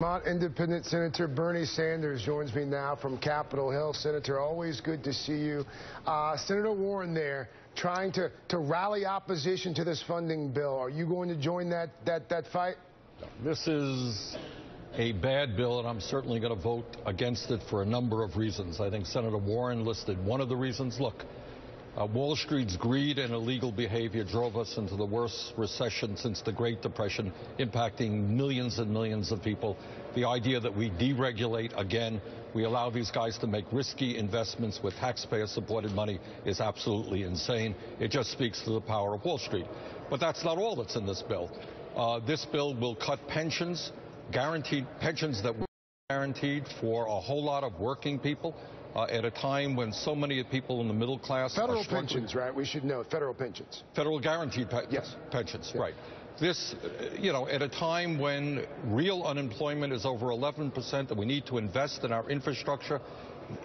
Vermont Independent Senator Bernie Sanders joins me now from Capitol Hill. Senator, always good to see you. Senator Warren there trying to rally opposition to this funding bill. Are you going to join that fight? This is a bad bill, and I'm certainly going to vote against it for a number of reasons. I think Senator Warren listed one of the reasons. Look, Wall Street's greed and illegal behavior drove us into the worst recession since the Great Depression, impacting millions and millions of people. The idea that we deregulate again, we allow these guys to make risky investments with taxpayer-supported money is absolutely insane. It just speaks to the power of Wall Street. But that's not all that's in this bill. This bill will cut pensions, guaranteed pensions that were guaranteed for a whole lot of working people. At a time when so many people in the middle class federal pensions, right? We should know federal pensions. Federal guaranteed pensions, right. This, at a time when real unemployment is over 11%, that we need to invest in our infrastructure.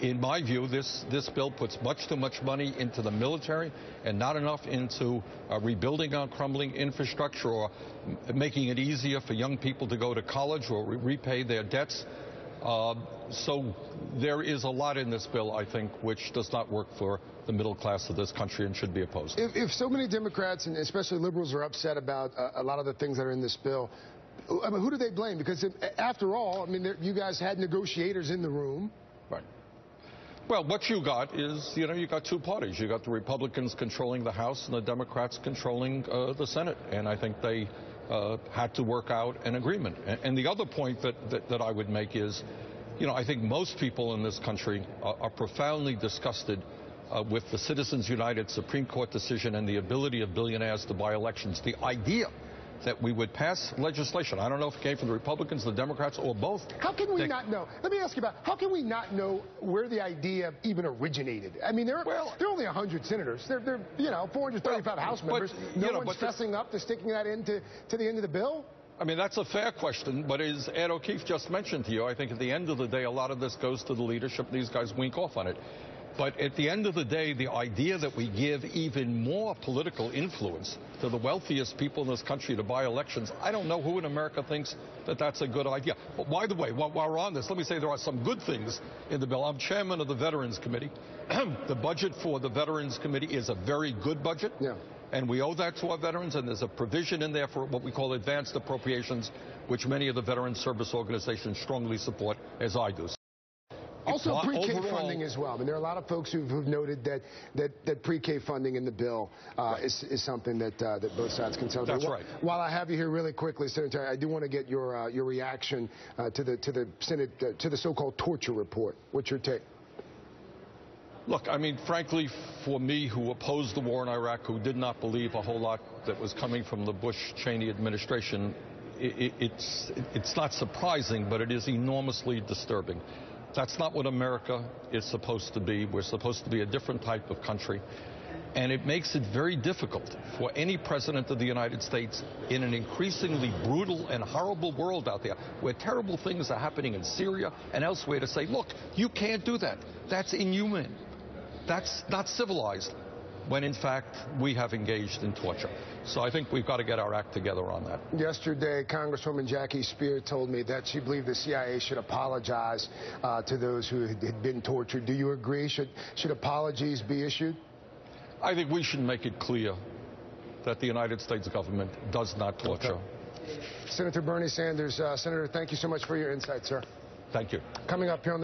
In my view, this bill puts much too much money into the military and not enough into rebuilding our crumbling infrastructure or making it easier for young people to go to college or repay their debts. So there is a lot in this bill, I think, which does not work for the middle class of this country and should be opposed. If so many Democrats and especially liberals are upset about a lot of the things that are in this bill, I mean, who do they blame? Because after all, I mean, you guys had negotiators in the room. Right. Well, what you got is, you got two parties. You got the Republicans controlling the House and the Democrats controlling the Senate. And I think they had to work out an agreement. And the other point that I would make is, I think most people in this country are profoundly disgusted with the Citizens United Supreme Court decision and the ability of billionaires to buy elections. The idea that we would pass legislation, I don't know if it came from the Republicans, the Democrats, or both. How can we not know? Let me ask you about, how can we not know where the idea even originated? I mean, there are only 100 senators. They're 435 House members. No one's fessing up to sticking that into the end of the bill? I mean, that's a fair question, but as Ed O'Keefe just mentioned to you, I think at the end of the day, a lot of this goes to the leadership. These guys wink off on it. But at the end of the day, the idea that we give even more political influence to the wealthiest people in this country to buy elections, I don't know who in America thinks that that's a good idea. But by the way, while we're on this, let me say there are some good things in the bill. I'm chairman of the Veterans Committee. The budget for the Veterans Committee is a very good budget. Yeah. And we owe that to our veterans, and there's a provision in there for what we call advanced appropriations, which many of the veteran service organizations strongly support, as I do. Also pre-K funding as well. I mean, there are a lot of folks who've noted that pre-K funding in the bill is something that both sides can celebrate. That's right. While I have you here really quickly, Senator, I do want to get your reaction to the Senate to the so-called torture report. What's your take? Look, I mean, frankly, for me, who opposed the war in Iraq, who did not believe a whole lot that was coming from the Bush-Cheney administration, it's not surprising, but it is enormously disturbing. That's not what America is supposed to be. We're supposed to be a different type of country. And it makes it very difficult for any president of the United States in an increasingly brutal and horrible world out there, where terrible things are happening in Syria and elsewhere, to say, look, you can't do that. That's inhuman. That's not civilized, when in fact we have engaged in torture. So I think we've got to get our act together on that. Yesterday, Congresswoman Jackie Spear told me that she believed the CIA should apologize to those who had been tortured. Do you agree? Should apologies be issued? I think we should make it clear that the United States government does not torture. Okay. Senator Bernie Sanders, Senator, thank you so much for your insight, sir. Thank you. Coming up here on